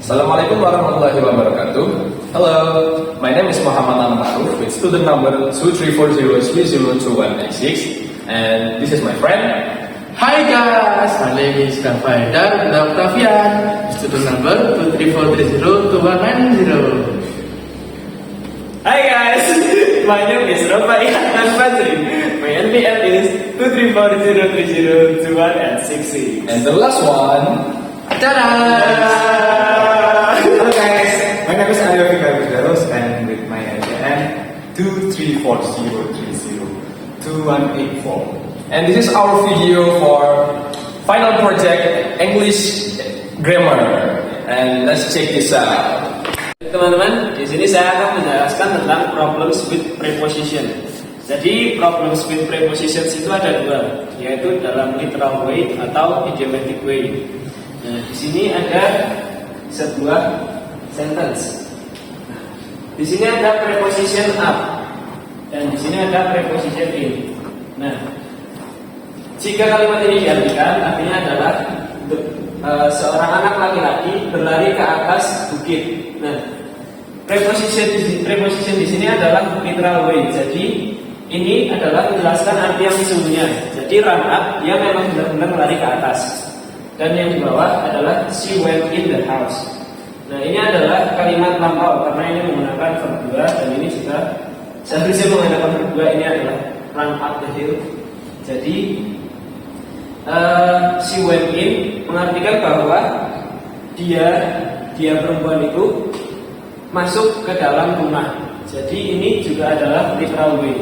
Assalamualaikum warahmatullahi wabarakatuh. Hello, my name is Muhammad Al-Maruf with student number 234030216, and this is my friend. Hi guys, my name is Kafaidar Octavian, student number 234302190. Hi guys, my name is Rafael Fazri. My NPL is 234030216. And the last one. Ta-da! Hello guys, my name is Aryo Fikar Widaros and with my NPN 23403022184. And this is our video for final project English grammar. And let's check this out. Teman-teman, di sini saya akan menjelaskan tentang problems with preposition. Jadi problems with prepositions itu ada dua, yaitu dalam literal way atau idiomatic way. Nah, di sini ada sebuah sentence. Nah, di sini ada preposition up dan di sini ada preposition in. Nah, jika kalimat ini diartikan, artinya adalah seorang anak laki-laki berlari ke atas bukit. Nah, preposition di sini adalah literal way. Jadi ini adalah menjelaskan arti yang sesungguhnya. Jadi run up, dia memang benar-benar melari ke atas. Dan yang di bawah adalah she went in the house. Nah, ini adalah kalimat lampau karena ini menggunakan verb 2 dan ini juga seharusnya menggunakan verb 2. Ini adalah run up the hill. Jadi she went in mengartikan bahwa dia perempuan itu masuk ke dalam rumah. Jadi ini juga adalah literal way.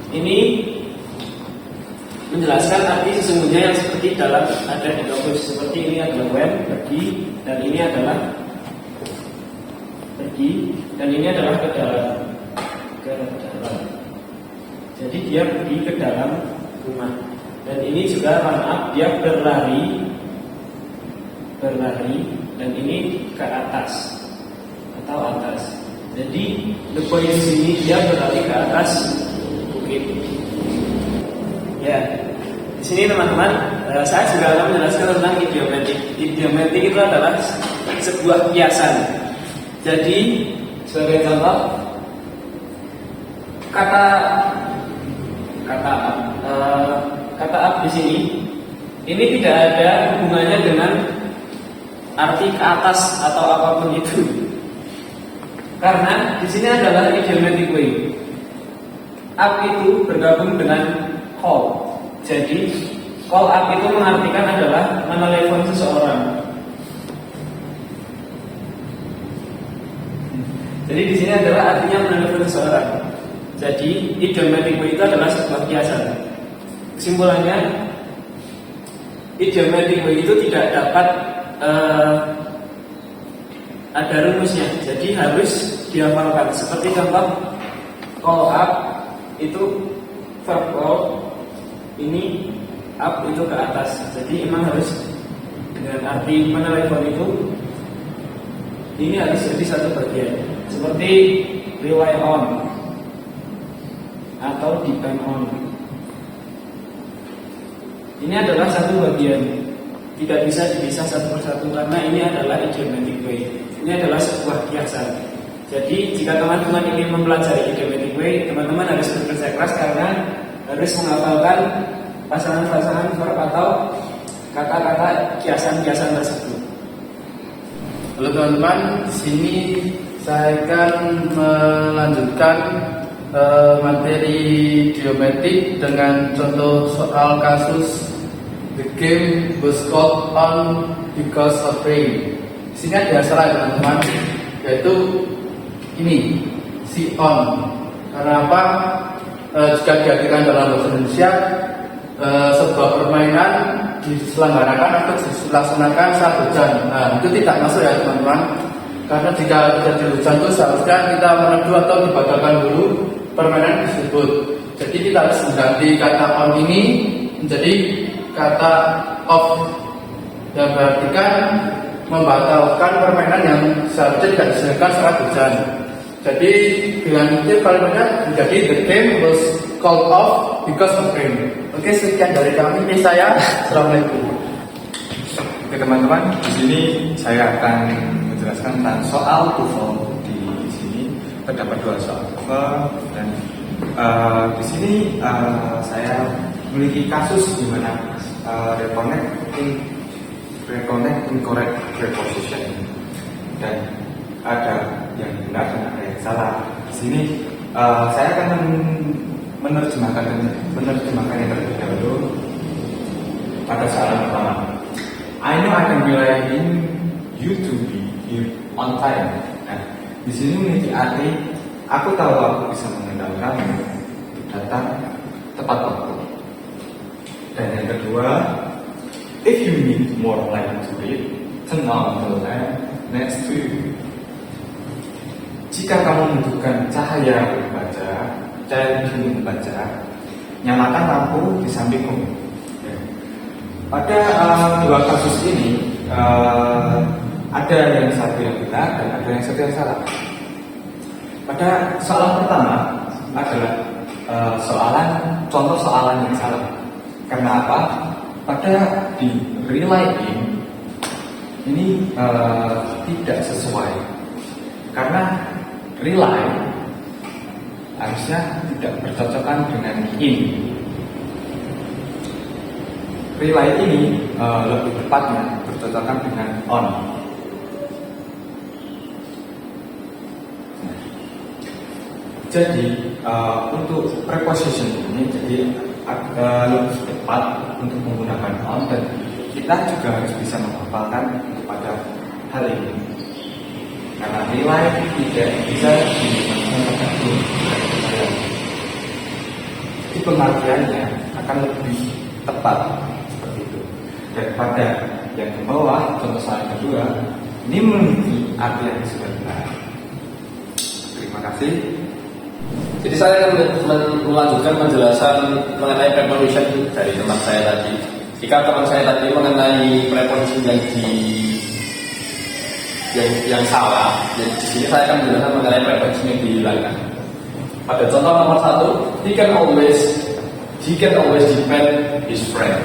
Ini menjelaskan arti sesungguhnya yang seperti dalam ada di topik. Seperti ini adalah went, pergi, dan ini adalah pergi, dan ini adalah ke dalam. Jadi dia pergi ke dalam rumah. Dan ini juga run up, dia berlari, dan ini ke atas atau atas. Jadi the point di sini dia berlari ke atas bukit. Ya, di sini teman-teman, saya juga akan menjelaskan tentang idiomatic. Idiomatic itu adalah sebuah kiasan. Jadi sebagai contoh, kata up di sini ini tidak ada hubungannya dengan arti ke atas atau apapun itu, karena di sini adalah idiomatic way. Up itu bergabung dengan call. Jadi call up itu mengartikan adalah menelepon seseorang. Jadi di sini adalah artinya menelepon seseorang. Jadi idiomatic way itu adalah sebuah kiasan. Kesimpulannya, idiomatic way itu tidak dapat ada rumusnya. Jadi harus dihafalkan. Seperti contoh call up itu verb call, ini up itu ke atas. Jadi memang harus dengan arti menelepon itu ini harus jadi satu bagian. Seperti rely on atau depend on. Ini adalah satu bagian, tidak bisa dipisah satu persatu karena ini adalah idiomatic way. Ini adalah sebuah kiasan. Jadi jika teman-teman ingin mempelajari idiomatic way, teman-teman harus bekerja keras karena harus menghafalkan pasangan-pasangan verb atau kata-kata kiasan-kiasan tersebut. Halo teman-teman, di sini saya akan melanjutkan materi idiomatik dengan contoh soal kasus the game was called on because of rain. Di sini ada salah teman-teman, yaitu ini si on. Karena apa? Jika diartikan dalam bahasa Indonesia, sebuah permainan diselenggarakan atau dilaksanakan saat hujan. Nah, itu tidak masuk ya teman-teman. Karena jika terjadi hujan itu seharusnya kita meneduh atau dibatalkan dulu permainan tersebut. Jadi kita harus mengganti kata on ini menjadi kata off, yang berartikan membatalkan permainan yang seharusnya tidak diselenggarakan saat hujan. Jadi dengan itu kalimatnya menjadi the game was called off because of rain. Oke, sekian dari kami. Ini saya. Assalamualaikum. Oke teman-teman, di sini saya akan menjelaskan menjelaskan tentang soal TOEFL. Di sini terdapat 2 soal TOEFL dan di sini saya memiliki kasus di mana reconnect incorrect preposition, dan ada yang benar dan ada yang salah. Di sini saya akan menerjemahkan yang terlebih dahulu pada soalan pertama. I know I can rely on you to be here on time. Nah, di sini memiliki arti aku tahu aku bisa mengandalkan kamu untuk datang tepat waktu. Dan yang kedua, if you need more light to read, turn on the lamp next to you. Jika kamu membutuhkan cahaya membaca, nyalakan lampu di sampingmu. Pada 2 kasus ini ada yang satu yang benar dan ada yang satu yang salah. Pada soalan pertama adalah contoh soalan yang salah. Karena apa? Pada di rely ini tidak sesuai. Karena rely harusnya tidak bercocokan dengan in. Rely ini lebih tepatnya bercocokan dengan on. Jadi untuk preposition ini lebih tepat untuk menggunakan on, dan kita juga harus bisa menghafalkan kepada hal ini. Karena rely tidak bisa digunakan tergantung jadi pengertiannya akan lebih tepat seperti itu. Daripada yang ke bawah, contoh soal kedua, ini memiliki arti yang sebenarnya. Terima kasih. Jadi saya akan melanjutkan penjelasan mengenai preposition dari teman saya tadi. Jika teman saya tadi mengenai preposition yang salah, jadi di sini saya akan menjelaskan mengenai preposition yang dihilangkan. Pada contoh nomor 1, he can always depend his friend.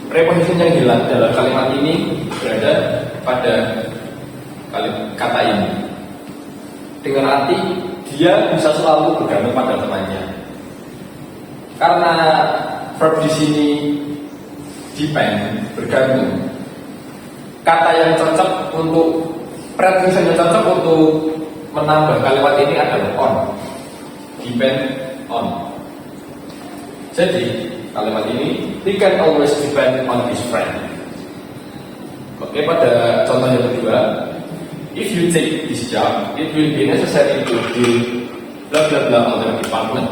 Preposition yang hilang dalam kalimat ini berada pada kata ini dengan arti dia bisa selalu bergantung pada temannya. Karena verb di sini depend, bergantung. Kata yang cocok untuk preposition yang cocok untuk menambah kalimat ini adalah on. Depend on. Jadi kalimat ini, he can always depend on his friend. Oke, pada contoh yang kedua, if you take this job, it will be necessary to deal blah blah blah other department.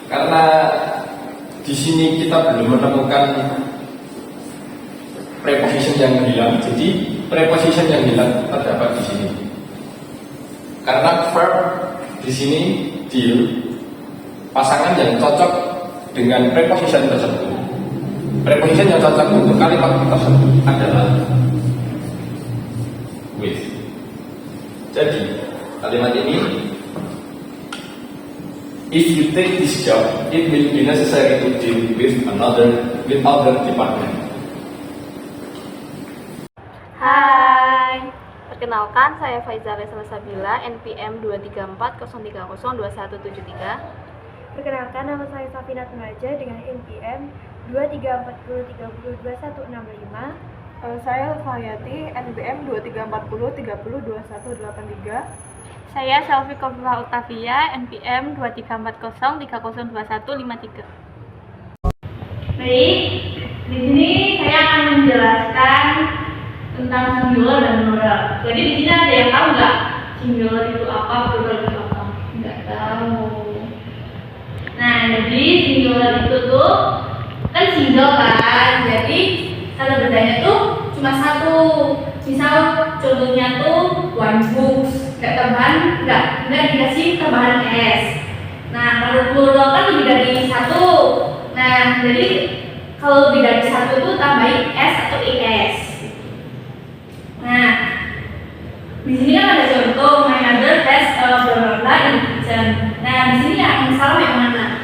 Karena di sini kita belum menemukan preposition yang hilang, jadi preposition yang hilang terdapat di sini. Karena verb di sini deal, pasangan yang cocok dengan preposition tersebut. Preposition yang cocok untuk kalimat tersebut adalah with. Jadi kalimat ini, if you take this job, it will be necessary to deal with other department. Hai, perkenalkan saya Faiza Lesla Sabila, NPM 23403022173. Perkenalkan, nama saya Safina Temaja dengan NPM 2340302165. Saya Lufayati, NPM 2340302183. Saya Selvi Kofifa Utavia, NPM 2340302153. Baik, di sini saya akan menjelaskan tentang singular dan plural. Jadi di sini ada yang tahu nggak singular itu apa, plural itu apa? Nggak tahu. Nah, jadi singular itu tuh kan single kan, jadi kata berdanya tuh cuma satu. Misal contohnya tuh one books, nggak tambahan, nggak dikasih tambahan s. Nah, kalau plural kan lebih dari satu. Nah, jadi kalau lebih dari satu tuh tambahin s atau is. Nah, di sini kan ada contoh, my mother has a blah blah in the kitchen. Nah, di sini yang salah yang mana?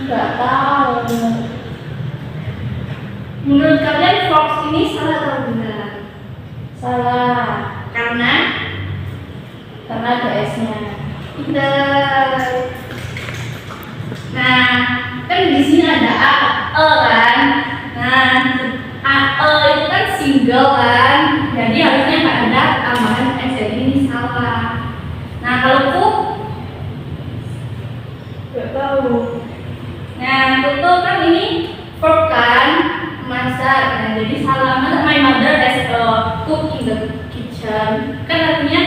Nggak tahu. Menurut kalian Fox ini salah atau benar? Salah. Karena ada S-nya. Pinter. Nah, kan di sini ada A, E kan. Nah, A, E itu kan single kan. Jadi harusnya nggak ada tambahan S, jadi ini salah. Nah, kalau ku nggak tahu. Nah, tutu kan ini verb kan, masak. Nah, jadi salah. My mother has cook in the kitchen. Kan artinya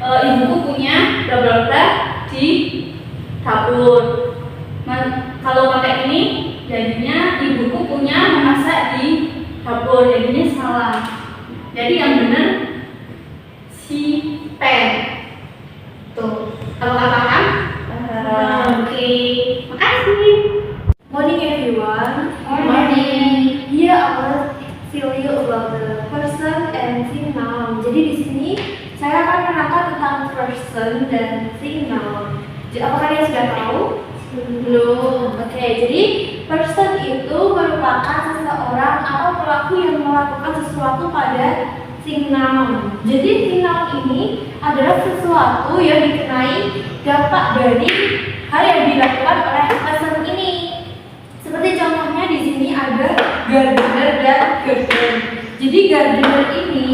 ibuku punya bla bla bla di dapur. Kalau pakai ini jadinya ibuku punya memasak di dapur, jadinya salah. Jadi yang benar si pen. Tuh, apakah paham? Oke, makasih. Morning everyone. Morning. Here I will tell you about the person and thing noun. Jadi di sini saya akan menerangkan tentang person dan thing noun. Jadi apakah kalian sudah tahu? Belum. Oke, jadi person itu merupakan seseorang atau pelaku yang melakukan sesuatu pada thing noun. Jadi thing noun ini adalah sesuatu yang dikenai dampak dari hal yang dilakukan oleh person ini. Seperti contohnya di sini ada gardener dan garden. Jadi gardener ini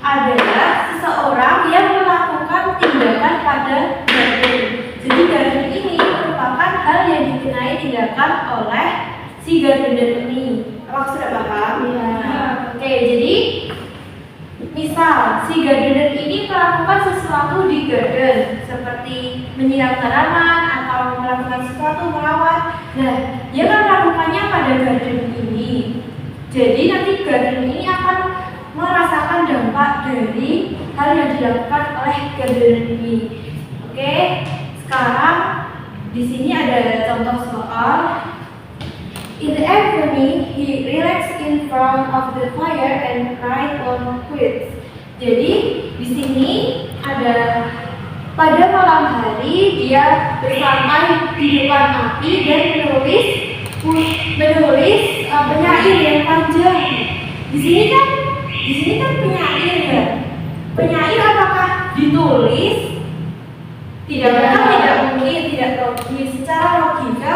adalah seseorang yang melakukan tindakan pada garden. Jadi garden ini merupakan hal yang dikenai tindakan oleh si gardener ini. Apakah sudah paham? Ya. Oke, jadi misal si gardener ini melakukan sesuatu di garden, seperti menyiram tanaman atau melakukan sesuatu merawat. Nah, dia kan melakukannya pada garden ini. Jadi nanti garden ini akan merasakan dampak dari hal yang dilakukan oleh gardener ini. Oke, sekarang di sini ada contoh soal. In the evening, he relaxed in front of the fire and write on quotes. Jadi di sini ada pada malam hari dia bersantai di depan api dan menulis penyair yang panjang. Di sini kan penyair ya. Penyair apakah ditulis? Tidak mungkin, tidak logis. Secara logika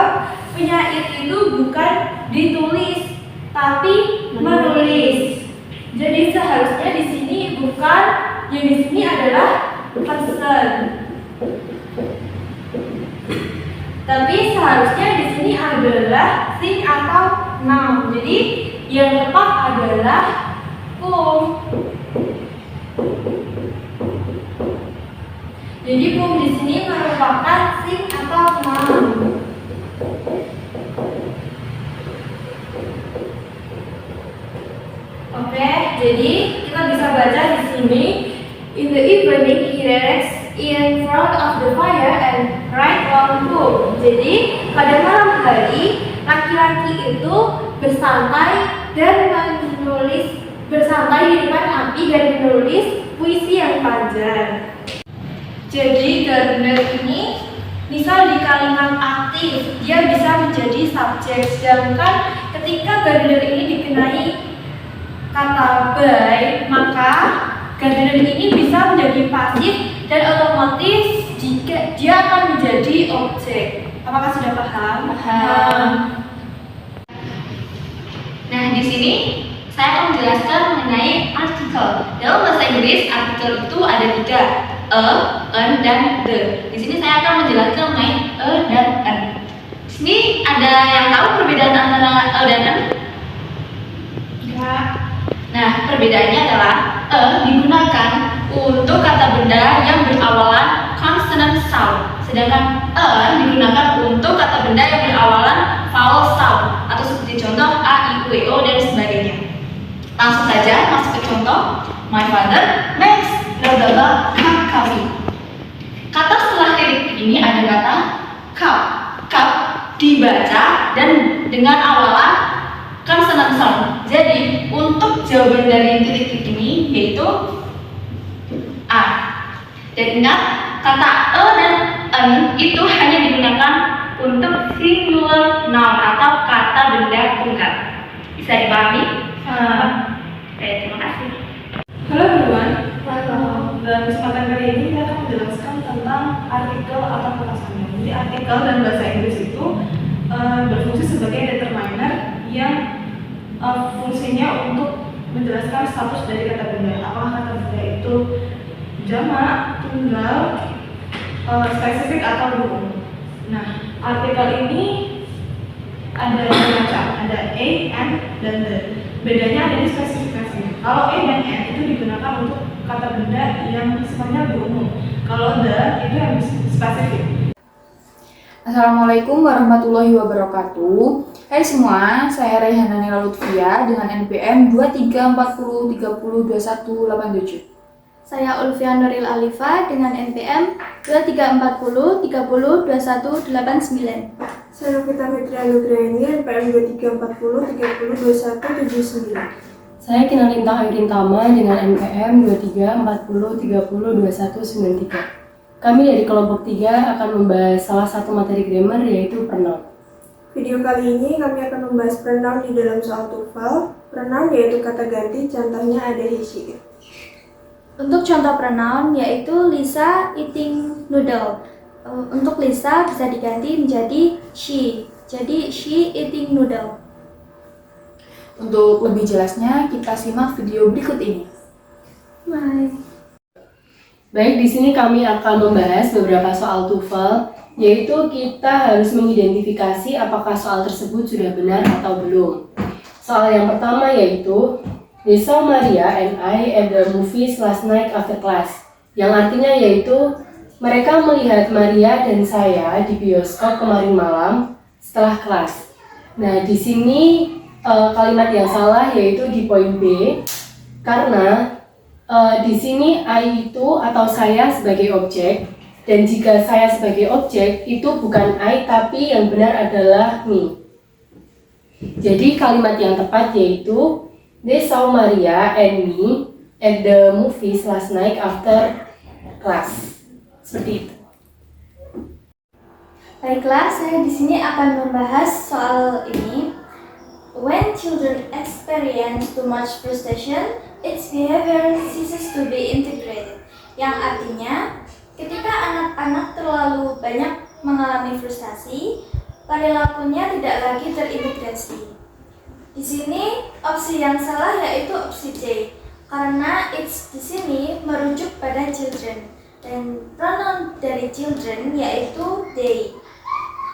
penyair itu bukan ditulis tapi menulis. Jadi seharusnya di sini bukan, yang di sini adalah person. Tapi seharusnya di sini adalah thing atau noun. Jadi yang tepat adalah pum. Jadi pum di sini merupakan thing atau noun. Oke, jadi kita bisa baca di sini. In the evening, he relaxed in front of the fire and write on book. Jadi pada malam hari laki-laki itu bersantai di depan api dan menulis puisi yang panjang. Jadi gardener ini misal di kalimat aktif dia bisa menjadi subjek, sedangkan ketika gardener ini dikenai kata by, maka gardener ini bisa menjadi pasif dan otomatis jika dia akan menjadi objek. Apakah sudah paham? Paham. Nah, di sini saya akan menjelaskan mengenai artikel. Dalam bahasa Inggris, artikel itu ada 3, an, dan the. Di sini saya akan menjelaskan mengenai dan an. Di sini ada yang tahu perbedaan antara dan an? Enggak. Nah, perbedaannya adalah digunakan untuk kata benda yang berawalan consonant sound, sedangkan digunakan untuk kata benda yang berawalan vowel sound atau seperti contoh a, i, u, e, o dan sebagainya. Langsung saja masuk ke contoh. My father makes bla bla bla coffee. Kata setelah titik ini ada kata cup. Cup dibaca dan dengan awalan consonant sound. Jadi untuk jawaban dari titik ini yaitu A. Dan ingat kata dan an itu hanya digunakan untuk singular noun atau kata benda tunggal. Bisa dipahami? Oke, terima kasih. Halo everyone, kesempatan kali ini kita akan menjelaskan tentang artikel atau katasannya. Jadi artikel dalam bahasa Inggris itu berfungsi sebagai determiner yang fungsinya untuk menjelaskan status dari kata benda. Apakah kata benda itu jamak, tunggal, spesifik atau umum. Nah, artikel ini ada dua macam, ada a, and, dan the. Bedanya ada di spesifikasinya. Kalau a dan and itu digunakan untuk kata benda yang sifatnya lebih umum. Kalau the itu yang spesifik. Assalamualaikum warahmatullahi wabarakatuh. Hai semua, saya Rayhana Nela Lutfia dengan NPM 2340302187. Saya Ulfia Nuril Alifa dengan NPM 2340302189. Saya Novita Fitri Anugrahani, NPM 2340302179. Saya Kinalinta Ayrin Tama dengan NPM 2340302193. Kami dari kelompok 3 akan membahas salah satu materi grammar yaitu pronoun. Video kali ini kami akan membahas pronoun di dalam soal TOEFL. Pronoun yaitu kata ganti, contohnya ada he, she, it. Untuk contoh pronoun yaitu Lisa eating noodle. Untuk Lisa bisa diganti menjadi she. Jadi she eating noodle. Untuk lebih jelasnya, kita simak video berikut ini. Bye. Baik, di sini kami akan membahas beberapa soal TOEFL, yaitu kita harus mengidentifikasi apakah soal tersebut sudah benar atau belum. Soal yang pertama yaitu They saw Maria and I at the movies last night after class, yang artinya yaitu mereka melihat Maria dan saya di bioskop kemarin malam setelah kelas. Nah, di sini kalimat yang salah yaitu di poin B, karena di sini I itu atau saya sebagai objek, dan jika saya sebagai objek itu bukan I tapi yang benar adalah me. Jadi kalimat yang tepat yaitu They saw Maria and me at the movies last night after class. Seperti itu. Baiklah, saya di sini akan membahas soal ini. When children experience too much frustration, its behavior ceases to be integrated. Yang artinya, ketika anak-anak terlalu banyak mengalami frustasi, perilakunya tidak lagi terintegrasi. Di sini opsi yang salah yaitu opsi C, karena it's di sini merujuk pada children dan pronoun dari children yaitu they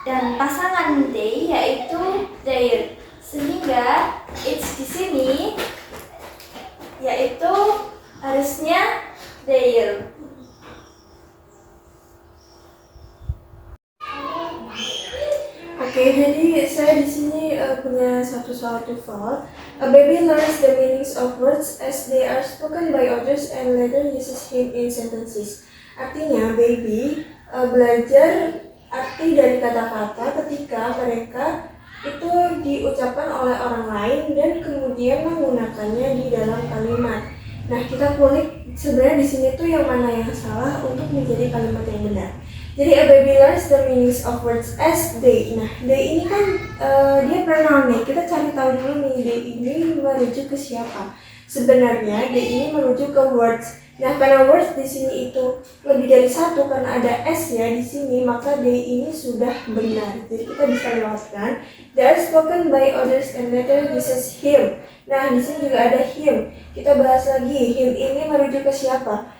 dan pasangan they yaitu their, sehingga it's di sini yaitu harusnya their. Oke, jadi saya di sini punya satu soal TOEFL. A baby learns the meanings of words as they are spoken by others and later uses him in sentences. Artinya, baby belajar arti dari kata-kata ketika mereka itu diucapkan oleh orang lain dan kemudian menggunakannya di dalam kalimat. Nah, kita kulik sebenarnya di sini tuh yang mana yang salah untuk menjadi kalimat yang benar. Jadi a baby learns the meanings of words as they. Nah, they ini kan dia pronoun nih. Kita cari tahu dulu nih they ini merujuk ke siapa. Sebenarnya they ini merujuk ke words. Nah, karena words di sini itu lebih dari satu karena ada s ya di sini, maka they ini sudah benar. Jadi kita bisa lewatkan. They are spoken by others and later uses him. Nah, di sini juga ada him. Kita bahas lagi. Him ini merujuk ke siapa?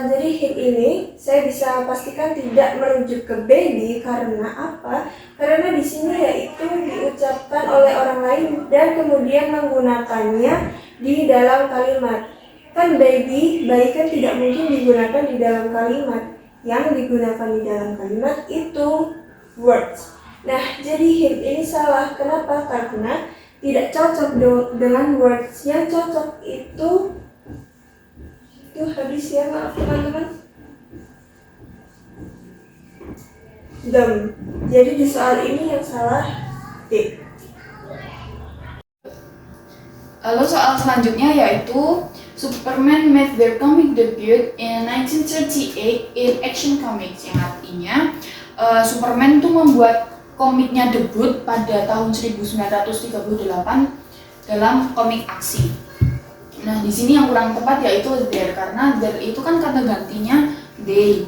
Jadi him ini saya bisa pastikan tidak merujuk ke baby karena apa? Karena di sini yaitu diucapkan oleh orang lain dan kemudian menggunakannya di dalam kalimat. Kan baby kan tidak mungkin digunakan di dalam kalimat. Yang digunakan di dalam kalimat itu words. Nah, jadi him ini salah. Kenapa? Karena tidak cocok dengan words. Yang cocok itu habis ya, maaf teman-teman. Them. Jadi di soal ini yang salah D. Lalu soal selanjutnya yaitu Superman made their comic debut in 1938 in Action Comics, yang artinya Superman itu membuat komiknya debut pada tahun 1938 dalam komik aksi. Nah, di sini yang kurang tepat yaitu there, karena there itu kan kata gantinya they.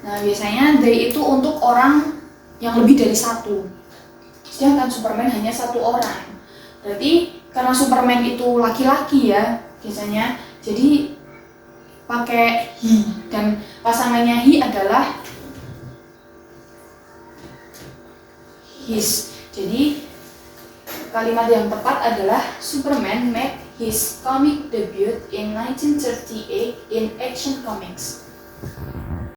Nah, biasanya they itu untuk orang yang lebih dari satu. Sedangkan Superman hanya satu orang. Berarti karena Superman itu laki-laki ya biasanya, jadi pakai he, dan pasangannya he adalah his. Jadi kalimat yang tepat adalah Superman made his comic debut in 1938 in Action Comics.